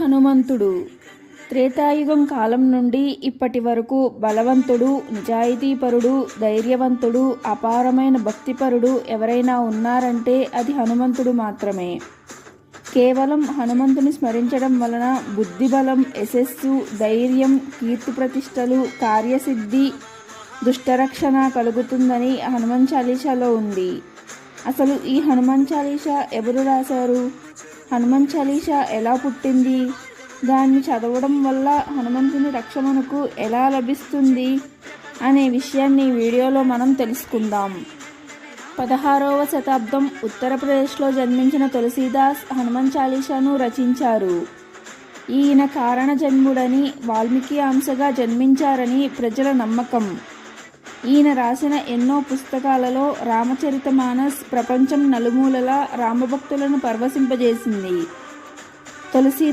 హనుమంతుడు త్రేతాయుగం కాలం నుండి ఇప్పటి వరకు బలవంతుడు, నిజాయితీపరుడు, ధైర్యవంతుడు, అపారమైన భక్తిపరుడు ఎవరైనా ఉన్నారంటే అది హనుమంతుడు మాత్రమే. కేవలం హనుమంతుని స్మరించడం వలన బుద్ధిబలం, యశస్సు, ధైర్యం, కీర్తిప్రతిష్టలు, కార్యసిద్ధి, దుష్టరక్షణ కలుగుతుందని హనుమాన్ చాలీసాలో ఉంది. అసలు ఈ హనుమాన్ చాలీసా ఎవరు రాశారు? హనుమాన్ చాలీసా ఎలా పుట్టింది? దాన్ని చదవడం వల్ల హనుమంతుని రక్ష మనకు ఎలా లభిస్తుంది అనే విషయాన్ని ఈ వీడియోలో మనం తెలుసుకుందాం. 16వ శతాబ్దం ఉత్తరప్రదేశ్లో జన్మించిన తులసీదాస్ హనుమాన్ చాలీసాను రచించారు. ఈయన కారణ జన్ముడని, వాల్మీకి అంశగా జన్మించారని ప్రజల నమ్మకం. ఈయన రాసిన ఎన్నో పుస్తకాలలో రామచరితమానస్ ప్రపంచం నలుమూలలా రామభక్తులను పరవశింపజేసింది. తులసి